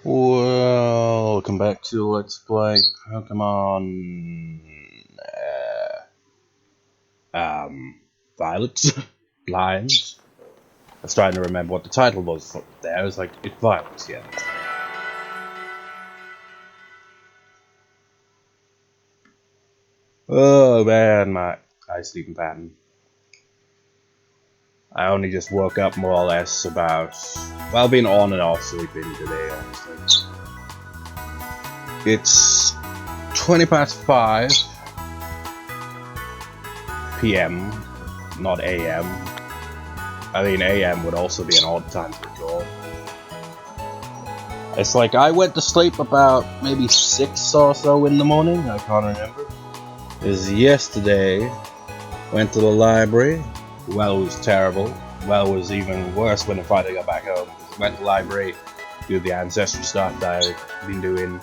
Welcome back to Let's Play Pokemon Violet Blind. I was trying to remember what the title was there. I was like, it's Violet, yeah. Oh man, my sleeping pattern. I only just woke up more or less about, well, I've been on and off sleeping today, honestly. It's 20 past 5 PM, not AM. I mean, AM would also be an odd time to record. It's like I went to sleep about maybe 6 or so in the morning, I can't remember. Because yesterday, went to the library. Well, it was terrible. Well, it was even worse when I finally got back home. Went to the library, do the ancestry stuff that I've been doing.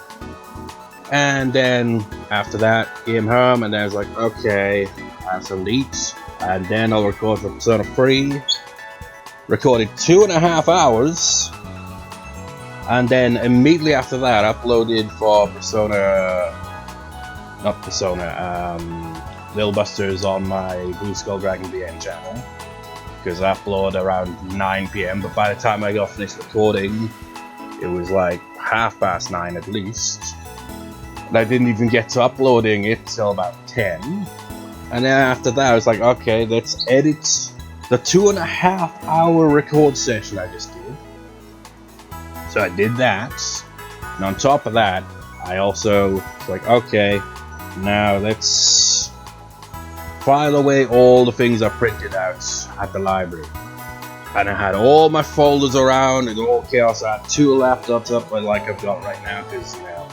And then, after that, came home and then I was like, okay, I have some leaks. And then I'll record for Persona 3. Recorded 2.5 hours. And then immediately after that, uploaded for Little Busters on my Blue Skull Dragon BN channel. Because I upload around 9 PM, but by the time I got finished recording, it was like 9:30 at least. And I didn't even get to uploading it till about 10. And then after that, I was like, okay, let's edit the 2.5 hour record session I just did. So I did that. And on top of that, I also was like, okay, now let's file away all the things I printed out at the library. And I had all my folders around and all chaos. I had 2 laptops up like I've got right now, because, you know,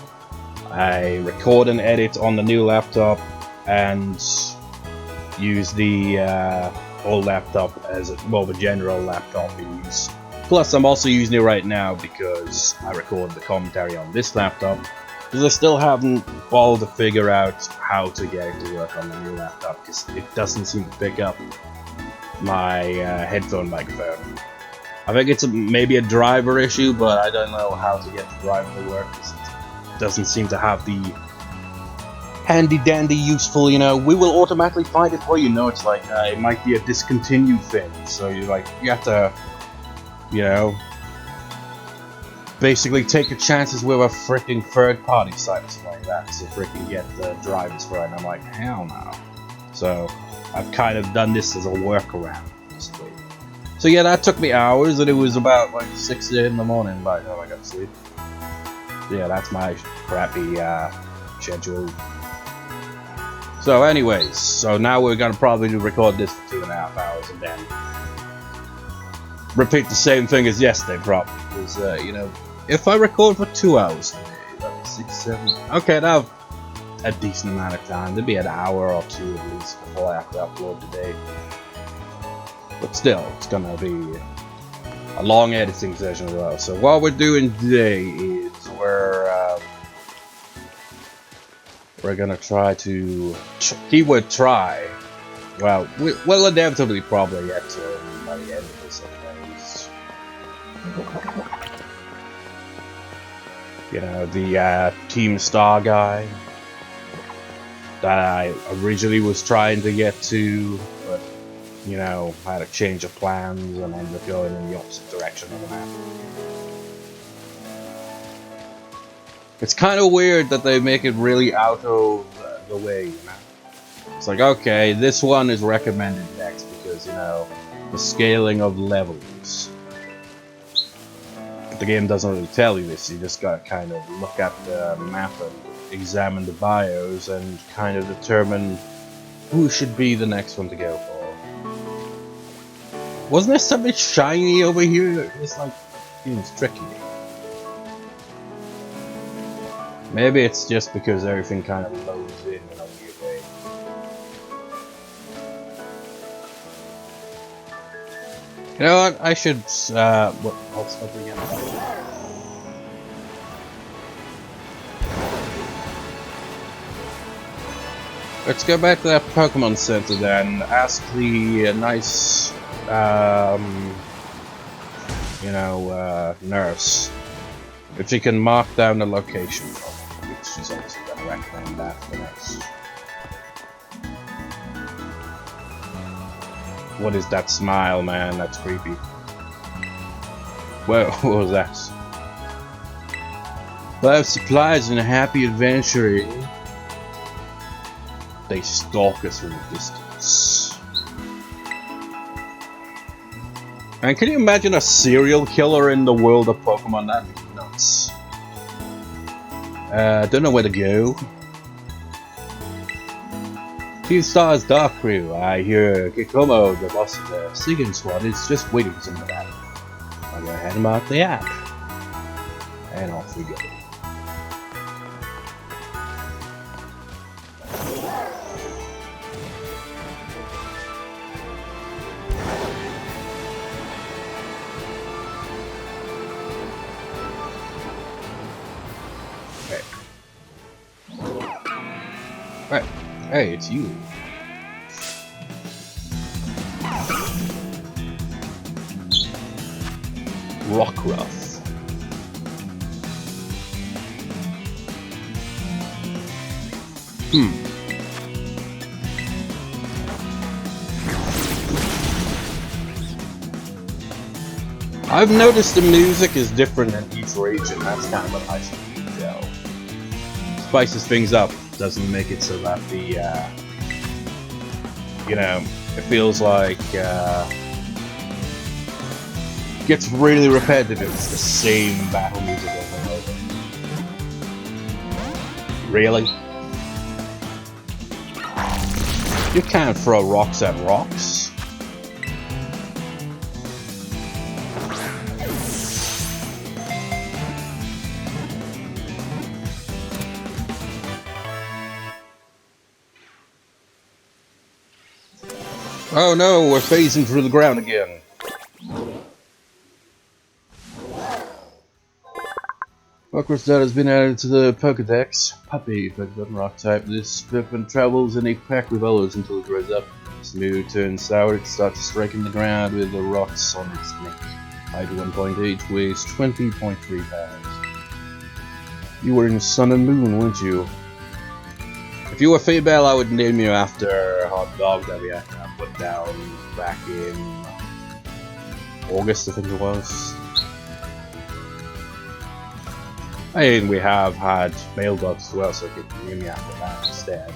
I record and edit on the new laptop and use the old laptop as more of a general laptop in use. Plus, I'm also using it right now because I record the commentary on this laptop, because I still haven't bothered to figure out how to get it to work on the new laptop, because it doesn't seem to pick up my headphone microphone. I think it's maybe a driver issue, but I don't know how to get the driver to work, because it doesn't seem to have the handy dandy useful, you know, we will automatically find it for you. Know, it's like it might be a discontinued thing, so you have to, you know, basically take your chances with a freaking third-party site or something like that to freaking get the drivers for it. And I'm like, hell no. So I've kind of done this as a workaround, basically. So yeah, that took me hours, and it was about like 6 in the morning by the time I got to sleep. So yeah, that's my crappy schedule. So anyways, so now we're gonna probably record this for 2.5 hours and then repeat the same thing as yesterday, probably. Because, you know, if I record for 2 hours today, that'd be 6, 7... Okay, that'll have a decent amount of time. There'll be an hour or 2 at least before I have to upload today. But still, it's gonna be a long editing session as well. So what we're doing today is we're gonna try to... keyword try. Well, we'll inevitably probably get to it by the end of this anyways. You know, the Team Star guy that I originally was trying to get to, but, you know, I had a change of plans and ended up going in the opposite direction of the map. It's kind of weird that they make it really out of the way, you know? It's like, okay, this one is recommended next because, you know, the scaling of levels. But the game doesn't really tell you this, you just gotta kind of look at the map and examine the bios and kind of determine who should be the next one to go for. Wasn't there something shiny over here? It's like, it's tricky. Maybe it's just because everything kind of loads in a weird way. You know what? I should, I'll stop again. Let's go back to that Pokemon Center then. Ask the nice, you know, nurse If she can mark down the location for me, which she's obviously going to recommend that for next. What is that smile, man? That's creepy. Well, what was that? 5 supplies and a happy adventure. They stalk us from a distance. And can you imagine a serial killer in the world of Pokemon? That'd be nuts. Don't know where to go. 2 stars, Dark Crew. I hear Kikomo, the boss of the Sigan squad, is just waiting for some of that. I'll go ahead and mark the app. And off we go. Right. Hey, it's you. Rockruff. I've noticed the music is different in each region. That's kind of a nice detail. Spices things up. Doesn't make it so that the, you know, it feels like, gets really repetitive. It's the same battle music over and over. Really? You can't throw rocks at rocks. Oh no, we're phasing through the ground again. Rockruff that has been added to the Pokedex. Puppy, Pokemon Rock type. This Pokemon travels in a pack with others until it grows up. Its mood turns sour, it starts striking the ground with the rocks on its neck. Height 1.8, weighs 20.3 pounds. You were in Sun and Moon, weren't you? If you were Fable, I would name you after Hot Dog that we had to put down back in August, I think it was. I mean, we have had male dogs as well, so you can name me after that instead.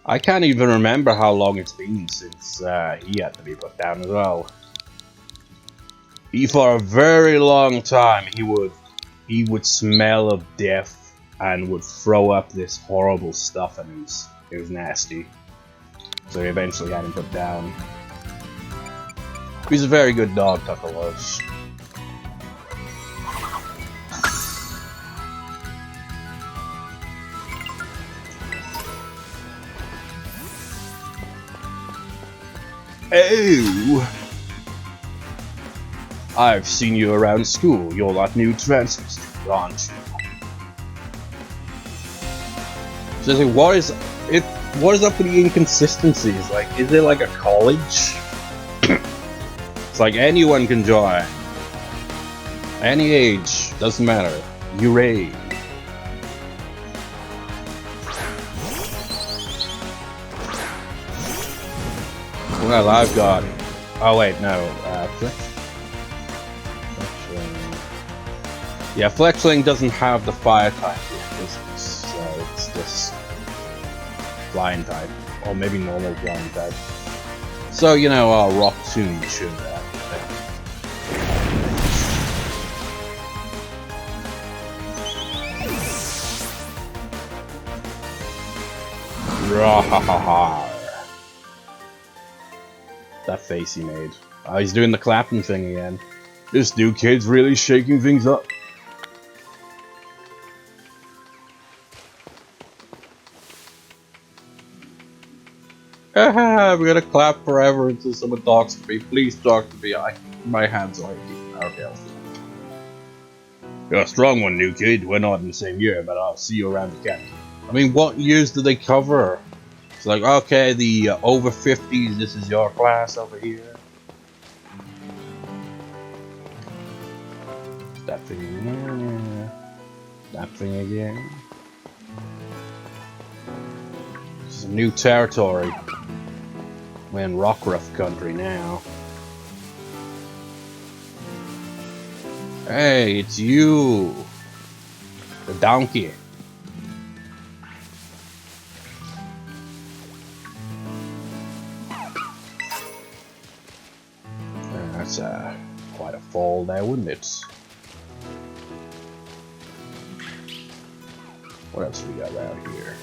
I can't even remember how long it's been since he had to be put down as well. For a very long time, he would smell of death and would throw up this horrible stuff, and it was nasty. So we eventually had him put down. He's a very good dog, Tucker was. Oh! I've seen you around school. You're that new transfer student, aren't you? So what is up with the inconsistencies? Like, is it like a college? It's like anyone can join. Any age, doesn't matter. You raid. Well, I've got. Oh wait, no. Yeah, Fletchling doesn't have the fire type yet, so it's just flying type, or maybe normal flying type. So you know, Rock Tomb should. That face he made. Oh, he's doing the clapping thing again. This new kid's really shaking things up. We're gonna clap forever until someone talks to me. Please talk to me. My hands are aching. Okay. You're a strong one, new kid. We're not in the same year, but I'll see you around the camp. I mean, what years do they cover? It's like, okay, the over 50s, this is your class over here. That thing again. That thing again. This is a new territory. We're in Rockruff country now. Hey, it's you! The donkey. That's quite a fall there, wouldn't it? What else we got around here?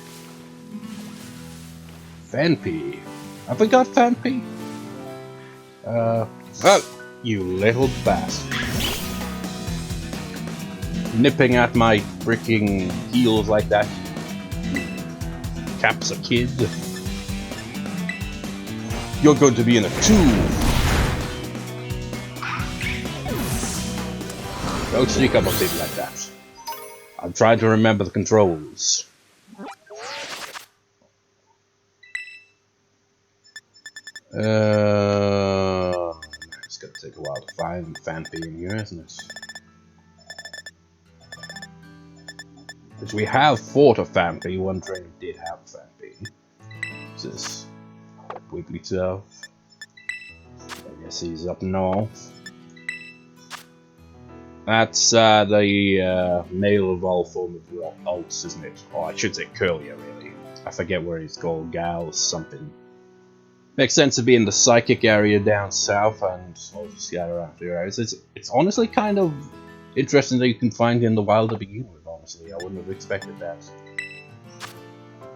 Phanpy. I forgot Phanpy. Oh, you little bastard. Nipping at my freaking heels like that. Cap's a kid. You're going to be in a tube. Don't sneak up on people like that. I'm trying to remember the controls. It's gonna take a while to find Phanpy in here, isn't it? Because we have fought a Phanpy, one trainer did have a Phanpy. This is Wigglytuff. I guess he's up north. That's the male evolved form of Alts, isn't it? Or I should say Curlier, really. I forget where he's called, Gal or something. Makes sense to be in the psychic area down south and also scatter around the areas. It's honestly kind of interesting that you can find in the wild to begin with, honestly. I wouldn't have expected that.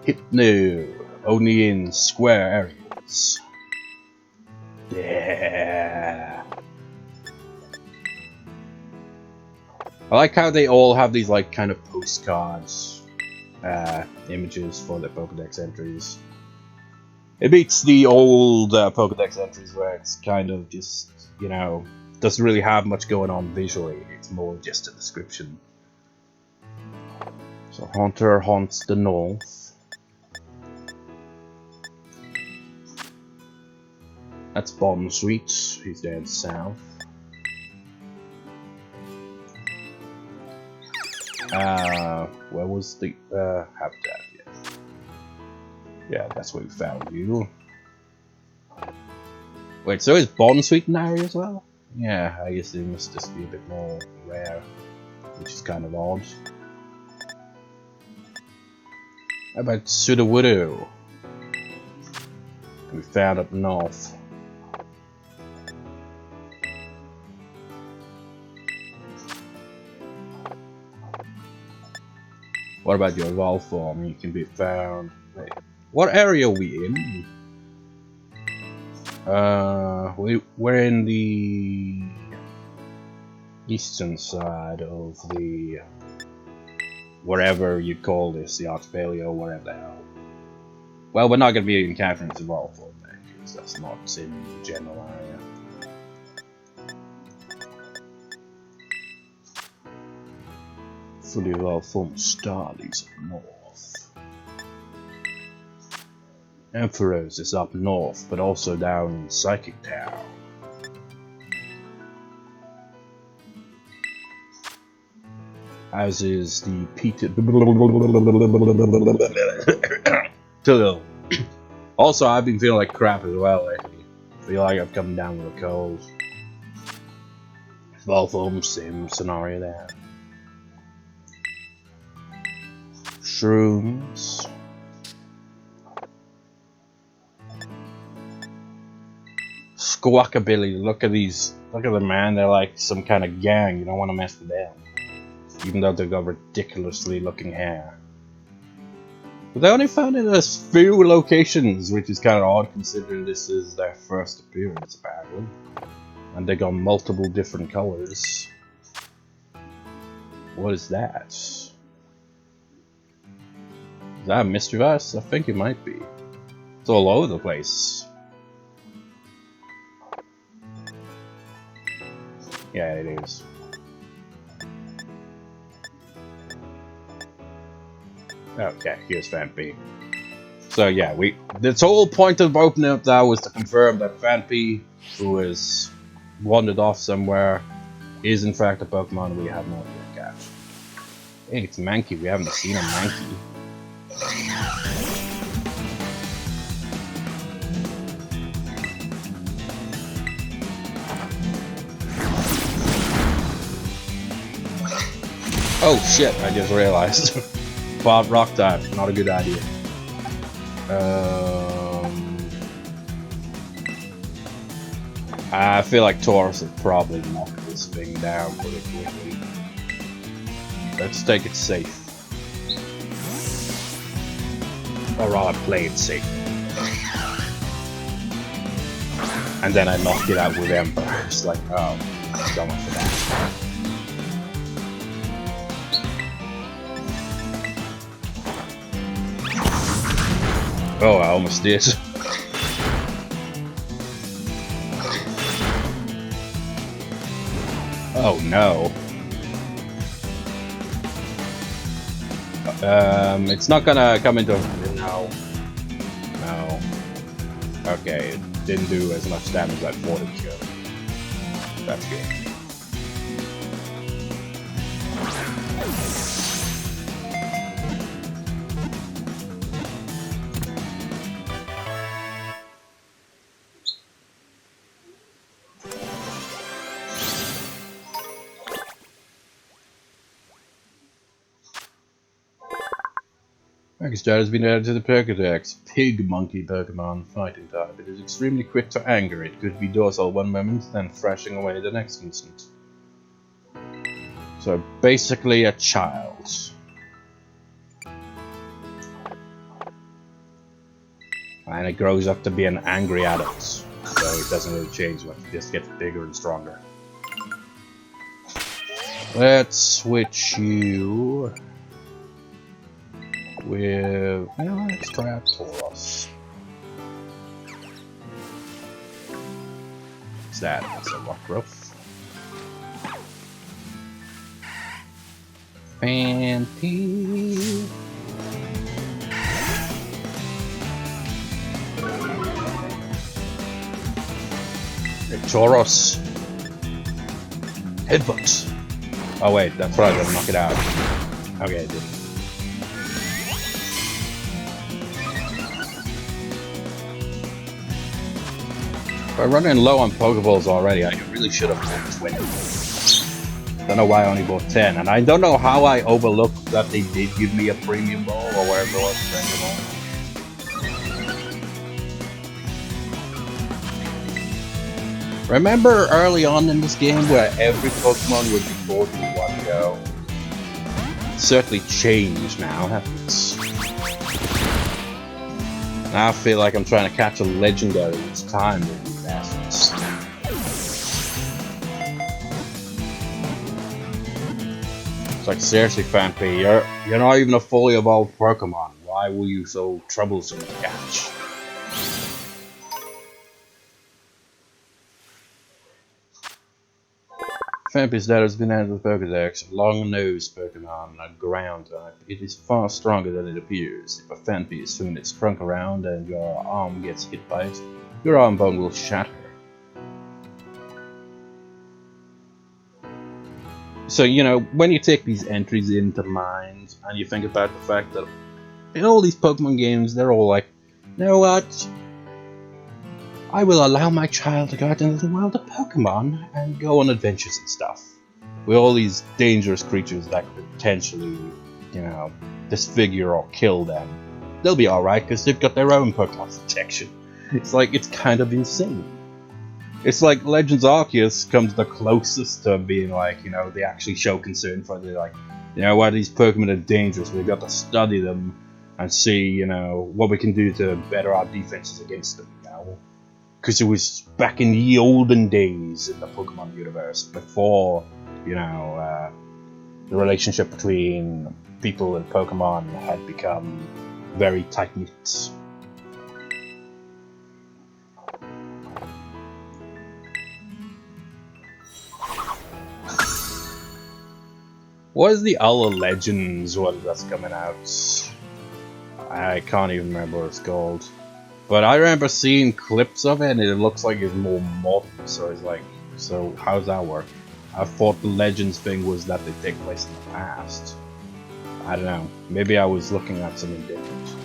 Hypno, only in square areas. Yeah. I like how they all have these like kind of postcards images for their Pokedex entries. It beats the old Pokedex entries where it's kind of just, you know, doesn't really have much going on visually. It's more just a description. So Haunter haunts the north. That's Bottom Sweet. He's down south. Where was the habitat? Yeah, that's where we found you. Wait, so is Bottom Sweet an area as well? Yeah, I guess it must just be a bit more rare, which is kind of odd. How about Sudowoodo? We found up north. What about your evolved form? You can be found. Wait, what area are we in? We're in the eastern side of the whatever you call this, the Archipelago, whatever the hell. Well, we're not going to be encountering its evolved form there, because that's not in the general area. Fully evolved form Starly's up north. Emperor's is up north, but also down in Psychic Town. As is the Peter. Also, I've been feeling like crap as well lately. I feel like I've come down with a cold. Evolved form, same scenario there. Shrooms. Squawkabilly, look at these. Look at them, man. They're like some kind of gang. You don't want to mess with them. Even though they've got ridiculously looking hair. But they only found it in a few locations, which is kind of odd considering this is their first appearance, apparently. And they got multiple different colors. What is that? Is that Misdreavus? I think it might be. It's all over the place. Yeah, it is. Okay, here's Phanpy. So yeah, the whole point of opening up that was to confirm that Phanpy, who has wandered off somewhere, is in fact a Pokemon we have not yet catched. Hey, it's Mankey. We haven't seen a Mankey. Oh shit, I just realized. Bob Rock Dive, not a good idea. I feel like Taurus would probably knock this thing down pretty quickly. Let's take it safe. Or rather, play it safe. And then I knock it out with Ember. It's like, oh, so much for that. Oh, I almost did. Oh no. It's not gonna come into... No. No. Okay, it didn't do as much damage as I thought it should. That's good. Magikarp has been added to the Pokédex. Pig monkey Pokemon, fighting type. It is extremely quick to anger. It could be docile one moment, then thrashing away the next instant. So basically a child. And it grows up to be an angry adult. So it doesn't really change much, it just gets bigger and stronger. Let's switch you with... well, let's try out Taurus. What's that? That's a Rockruff. Phanpy. Taurus. Headbutt. Oh wait, that's right, I'll knock it out. Okay, it did. I'm running low on Pokeballs already. I really should have bought 20. Don't know why I only bought 10, and I don't know how I overlooked that they did give me a premium ball or whatever it was. Remember early on in this game where every Pokemon would be caught in one go? It's certainly changed now, hasn't it? Now I feel like I'm trying to catch a legendary each time with these assets. It's like, seriously, Phanpy, you're not even a fully evolved Pokemon. Why were you so troublesome to catch? Phanpy's data has been added to the Pokédex. Long-nosed Pokemon, a ground type. It is far stronger than it appears. If a Phanpy is swinging its trunk around and your arm gets hit by it, your arm bone will shatter. So, you know, when you take these entries into mind, and you think about the fact that in all these Pokemon games, they're all like, you know what? I will allow my child to go out into the world of Pokemon and go on adventures and stuff. With all these dangerous creatures that could potentially, you know, disfigure or kill them. They'll be alright because they've got their own Pokemon protection. It's like, it's kind of insane. It's like Legends Arceus comes the closest to being like, you know, they actually show concern for the, like, you know what, these Pokemon are dangerous, we've got to study them and see, you know, what we can do to better our defenses against them, you know. Because it was back in the olden days in the Pokemon universe, before, you know, the relationship between people and Pokemon had become very tight-knit. What is the other Legends one that's coming out? I can't even remember what it's called. But I remember seeing clips of it and it looks like it's more modern, so it's like, so how does that work? I thought the Legends thing was that they take place in the past. I don't know, maybe I was looking at something different.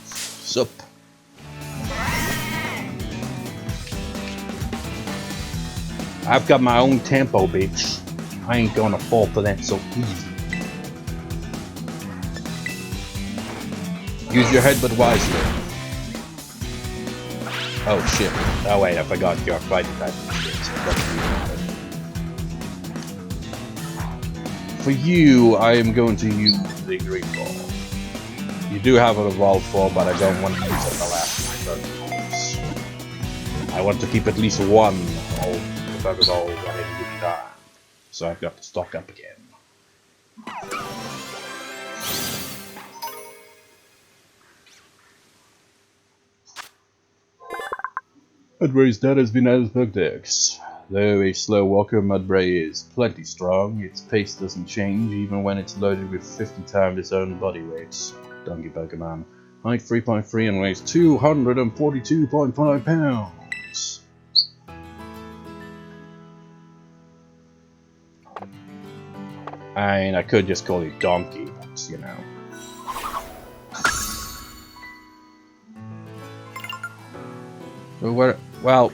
Sup? I've got my own tempo, bitch. I ain't gonna fall for that so easy. Use your head, but wisely. Oh shit. Oh wait, I forgot your fighting type. For you, I am going to use the Green Ball. You do have an evolved form, but I don't want to use it the last of my turn. I want to keep at least one if I evolve at any given time. So I've got to stock up again. Mudbray's dad has been added to Dex. Though a slow walker, Mudbray is plenty strong. Its pace doesn't change even when it's loaded with 50 times its own body weight. Donkey Pokemon. Height 3.3 and weighs 242.5 pounds. I mean, I could just call it Donkey, but you know. Well,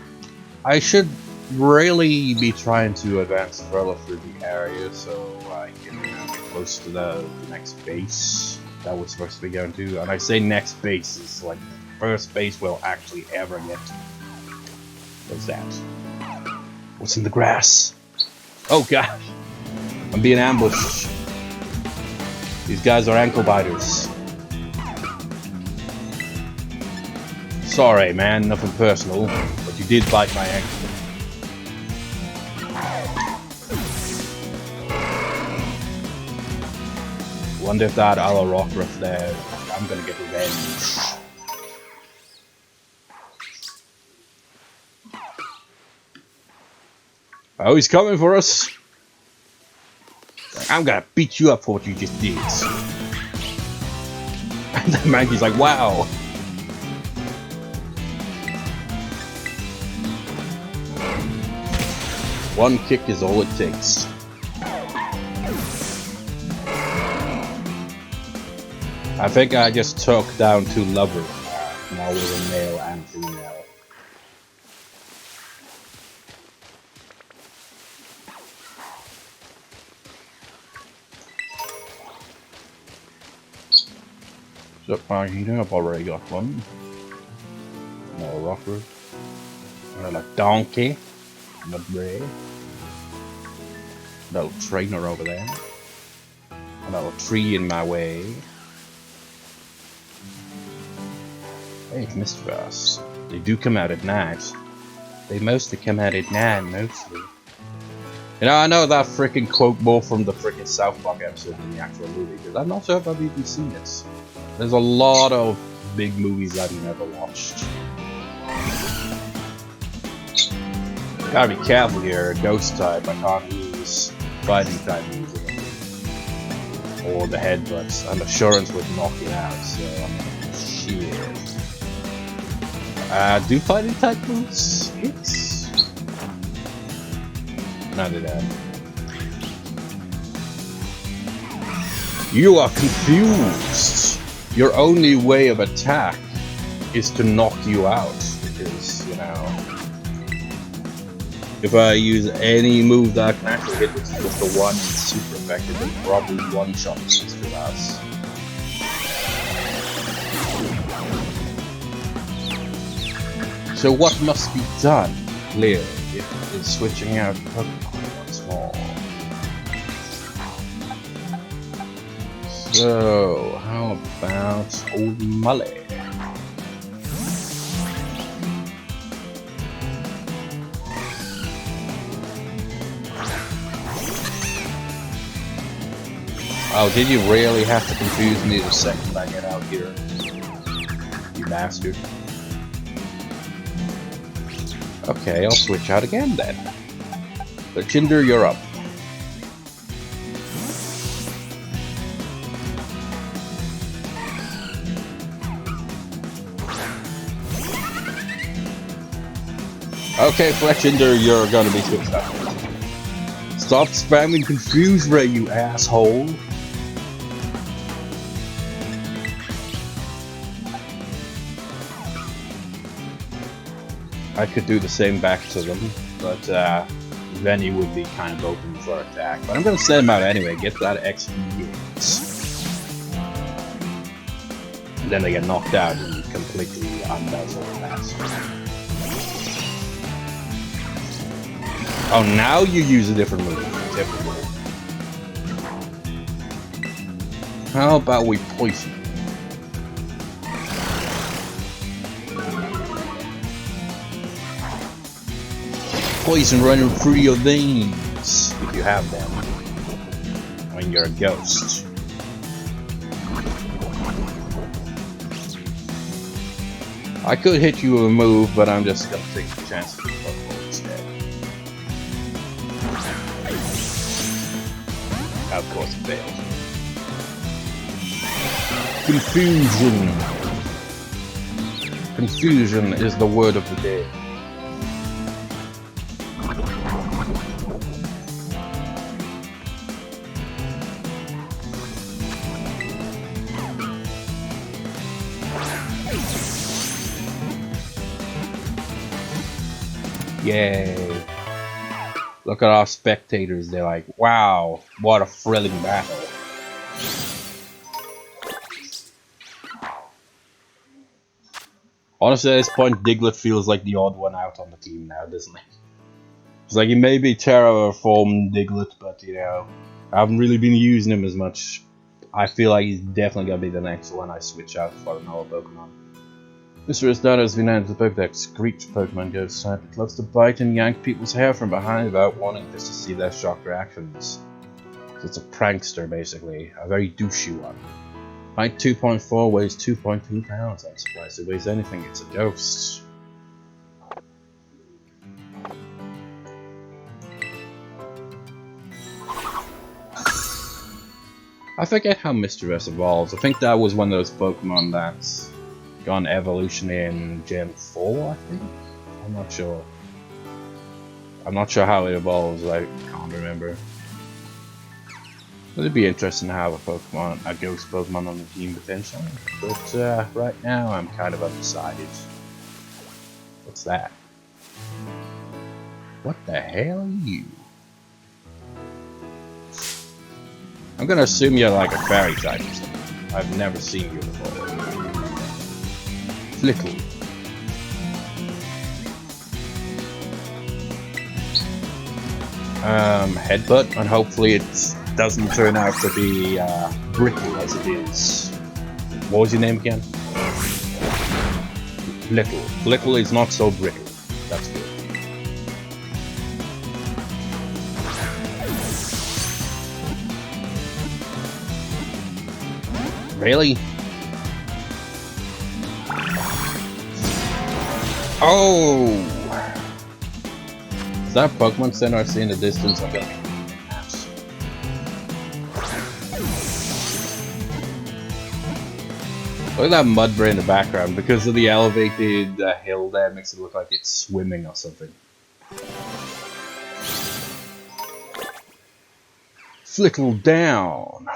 I should really be trying to advance further through the area so I can get close to the next base that we're supposed to be going to. And I say next base is like the first base we'll actually ever get to. What's that? What's in the grass? Oh god! I'm being ambushed. These guys are ankle biters. Sorry man, nothing personal, but you did bite my ankle. Wonder if that other Rockruff there, I'm gonna get revenge. Oh, he's coming for us. I'm gonna beat you up for what you just did. And the Mankey's like, wow. One kick is all it takes. I think I just took down two lovers now with a male and female. So, I've already got one. More Rockruff. Another Donkey. Mudbray. Little trainer over there. A little tree in my way. Hey, Misdreavus. They do come out at night. They mostly come out at night, mostly. You know, I know that freaking quote more from the freaking South Park episode than the actual movie, because I'm not sure if I've even seen it. There's a lot of big movies I've never watched. Gotta be careful here, ghost type, I can't use fighting type moves. Or the headbutts, and assurance would knock it out, so shit. Do fighting type moves hit? None of that. You are confused! Your only way of attack is to knock you out, because, you know, if I use any move that I can actually hit with just the one super effective, then probably one shot is for us. So what must be done, clearly, is switching out Pokemon once more. So, how about old Mully? Oh, did you really have to confuse me the second I get out here? You bastard. Okay, I'll switch out again then. Legendary, you're up. Okay, Fletchinder, you're gonna be switched out. Stop spamming Confuse Ray, you asshole! I could do the same back to them, but Venny would be kind of open for attack. But I'm gonna send him out anyway, get that XP gains. And then they get knocked out and completely undoes all that. Oh, now you use a different move. Typical. How about we poison? Poison running through your veins, if you have them, when you're a ghost. I could hit you with a move, but I'm just gonna take the chance to Pokeball instead. Of course it failed. Confusion. Confusion is the word of the day. Yay. Look at our spectators, they're like, wow, what a thrilling battle. Honestly, at this point, Diglett feels like the odd one out on the team now, doesn't he? It's like he may be Terra form Diglett, but you know, I haven't really been using him as much. I feel like he's definitely gonna be the next one I switch out for another Pokemon. Mr. Data has been added to the Pokedex. Screech Pokemon Ghost type. It loves to bite and yank people's hair from behind without wanting just to see their shocked reactions. So it's a prankster, basically. A very douchey one. Height 2.4, weighs 2.2 pounds. I'm surprised it weighs anything. It's a ghost. I forget how Misdreavus evolves. I think that was one of those Pokemon that's gone evolution in Gen 4, I think? I'm not sure. I'm not sure how it evolves, I can't remember. It'd be interesting to have a ghost Pokemon on the team potentially. But right now I'm kind of undecided. What's that? What the hell are you? I'm gonna assume you're like a fairy type or something. I've never seen you before. Flittle. Headbutt, and hopefully it doesn't turn out to be brittle as it is. What was your name again? Flittle. Flittle is not so brittle. That's good. Really? Oh! Is that Pokemon Center I see in the distance? I'm gonna look at that Mudbray in the background. Because of the elevated hill there, it makes it look like it's swimming or something. Flittle down!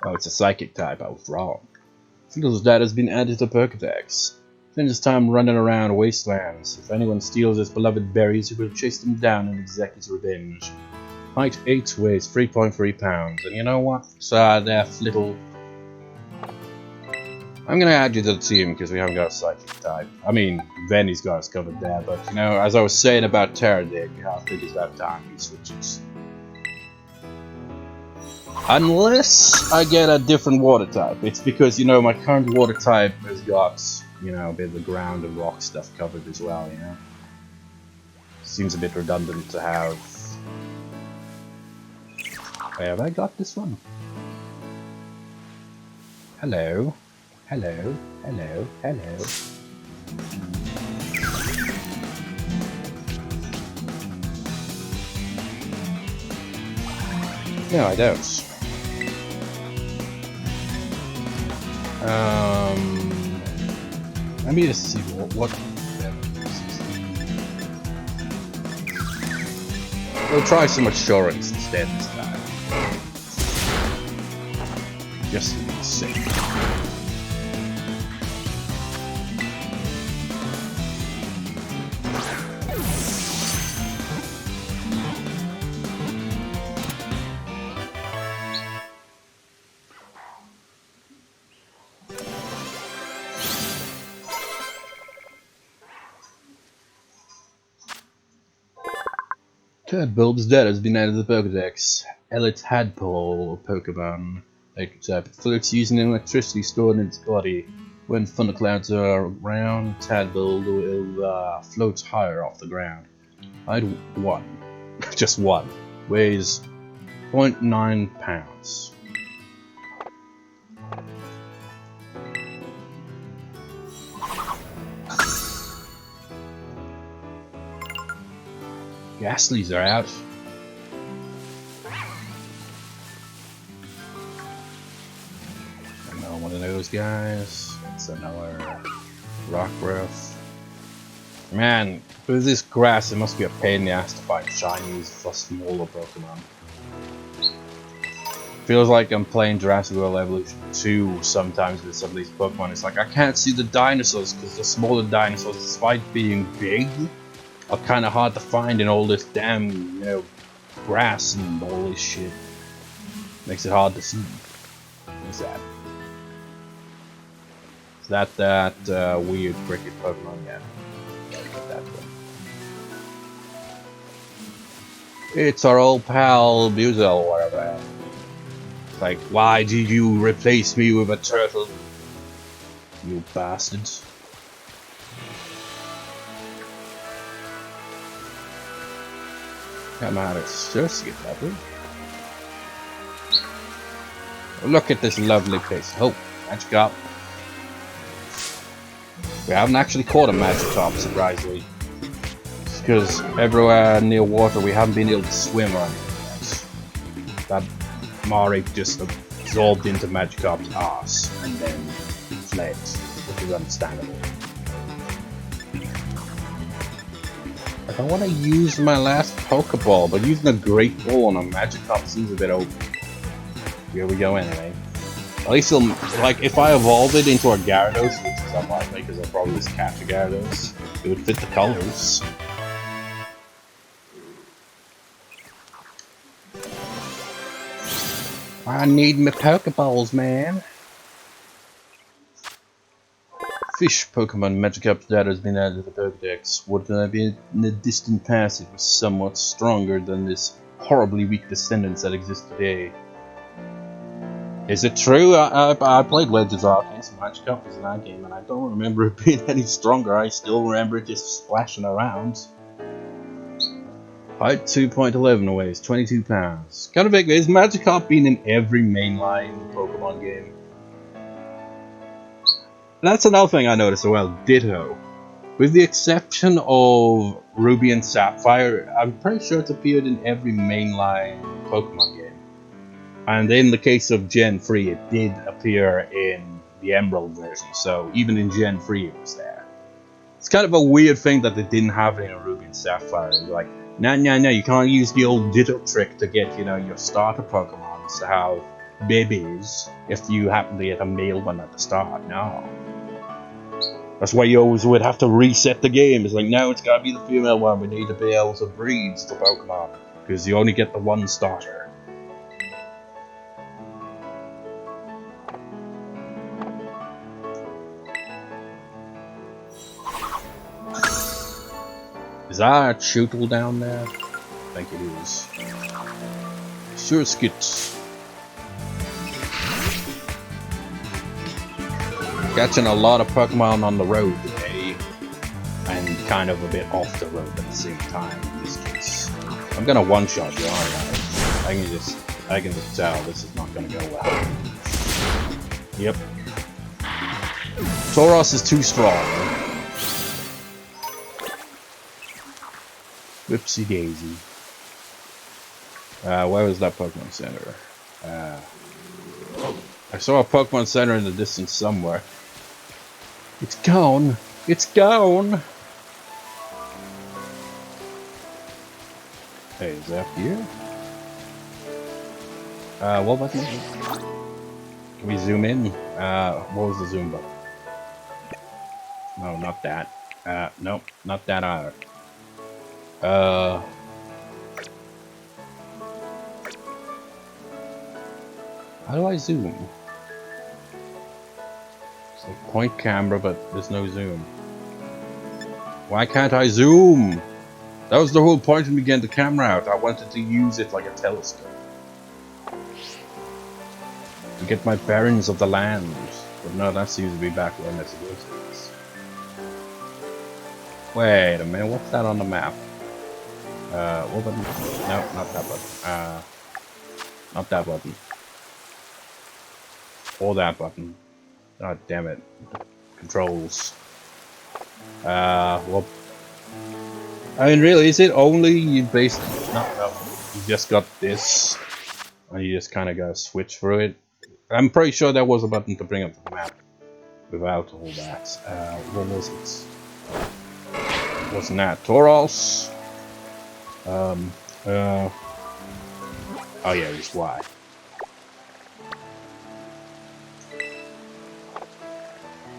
Oh, it's a psychic type. I was wrong. Flittle's data has been added to Pokedex. Spends his time running around wastelands. If anyone steals his beloved berries, he will chase them down and exact his revenge. Height 8, weighs 3.3 pounds. And you know what? There, Flittle. I'm gonna add you to the team because we haven't got a psychic type. I mean, Venny's got us covered there, but you know, as I was saying about Terradig, I think it's about time he switches. Unless I get a different water type. It's because, you know, my current water type has got, you know, a bit of the ground and rock stuff covered as well, you know. Seems a bit redundant to have. Where have I got this one? Hello. Hello. Hello. Hello. No, I don't. Let me just see what we'll try some assurance instead this time. Just to be safe. Tadbulb's dead has been added to the Pokedex. Tadbulb Pokemon. Like type. It floats using electricity stored in its body. When thunderclouds are around, Tadbulb will float higher off the ground. I'd one. Just one. Weighs 0.9 pounds. Ghastlies are out. Another one of those guys. It's another Rockruff. Man, with this grass, it must be a pain in the ass to find shinies for smaller Pokemon. Feels like I'm playing Jurassic World Evolution 2 sometimes with some of these Pokemon. It's like I can't see the dinosaurs because the smaller dinosaurs, despite being big, are kind of hard to find in all this damn, you know, grass and all this shit. Makes it hard to see. What's that? Is that weird cricket Pokemon? Yeah. Gotta get that one. It's our old pal Buzel or whatever. It's like, why did you replace me with a turtle? You bastards. Come out of Surskit, lovely. Look at this lovely place. Oh, Magikarp. We haven't actually caught a Magikarp, surprisingly. It's because everywhere near water we haven't been able to swim or anything yet. That Mari just absorbed into Magikarp's arse and then fled, which is understandable. I don't want to use my last Pokeball, but using a Great Ball on a Magikarp seems a bit open. Here we go anyway. At least it'll, like, if I evolve it into a Gyarados, which is unlikely because I'll probably just catch a Gyarados, it would fit the colors. I need my Pokeballs, man. Fish Pokemon Magikarp's data has been added to the Pokedex. What can I be in the distant past? It was somewhat stronger than this horribly weak descendants that exist today. Is it true? I played Legends Arceus and Magikarp was in that game, and I don't remember it being any stronger. I still remember it just splashing around. Height 2.11, weighs 22 pounds. Kind of big. Is Magikarp been in every mainline Pokemon game? That's another thing I noticed as well. Ditto. With the exception of Ruby and Sapphire, I'm pretty sure it's appeared in every mainline Pokemon game. And in the case of Gen 3, it did appear in the Emerald version, so even in Gen 3 it was there. It's kind of a weird thing that they didn't have it in Ruby and Sapphire. It's like, no, you can't use the old Ditto trick to get, you know, your starter Pokemon to have babies if you happen to get a male one at the start. No. That's why you always would have to reset the game. It's like, no, it's gotta be the female one. We need to be able to breed the Pokemon, because you only get the one starter. Is that a Chootle down there? I think it is. Surskit. Catching a lot of Pokemon on the road today, and kind of a bit off the road at the same time in this case. I'm gonna one-shot you, aren't I? I can just tell this is not gonna go well. Yep. Tauros is too strong. Whoopsie daisy. Where was that Pokemon Center? I saw a Pokemon Center in the distance somewhere. It's gone! It's gone! Hey, is that here? What button is it? Can we zoom in? What was the zoom button? No, not that. Nope, not that either. How do I zoom? It's like point camera, but there's no zoom. Why can't I zoom? That was the whole point of me getting the camera out. I wanted to use it like a telescope. To get my bearings of the land. But no, that seems to be back where I'm supposed to be. Wait a minute, what's that on the map? What button? No, not that button. Not that button. Or that button. God damn it. Controls. Well. I mean, really, is it only you based... No, you just got this. And you just kind of gotta switch through it. I'm pretty sure there was a button to bring up the map. Without all that. What was it? Wasn't that Tauros? Oh yeah, it's Y.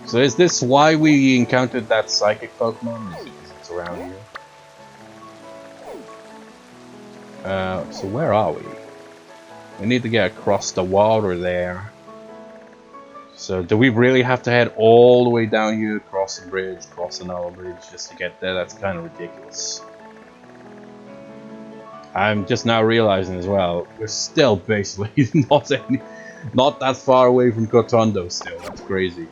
So is this why we encountered that psychic Pokemon? Is it because it's around here? So where are we? We need to get across the water there. So do we really have to head all the way down here, cross the bridge, cross another bridge just to get there? That's kind of ridiculous. I'm just now realizing as well, we're still basically not that far away from Kotondo still. That's crazy.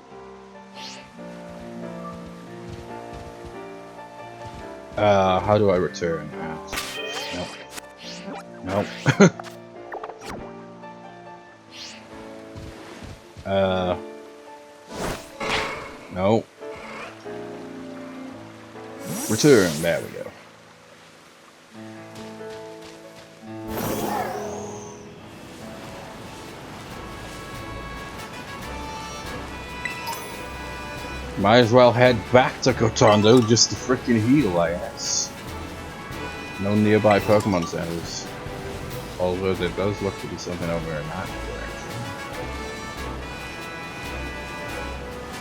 How do I return? Nope. No. Return. There we go. Might as well head back to Kotondo just to frickin' heal, I guess. No nearby Pokemon centers. Although there does look to be something over in that direction.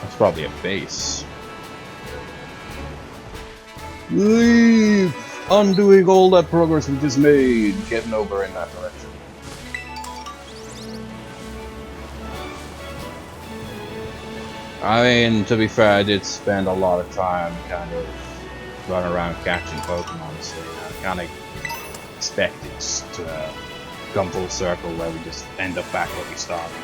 That's probably a base. Leave! Undoing all that progress we just made, getting over in that direction. I mean, to be fair, I did spend a lot of time kind of running around catching Pokemon, so I kind of expect it to come full circle where we just end up back where we started.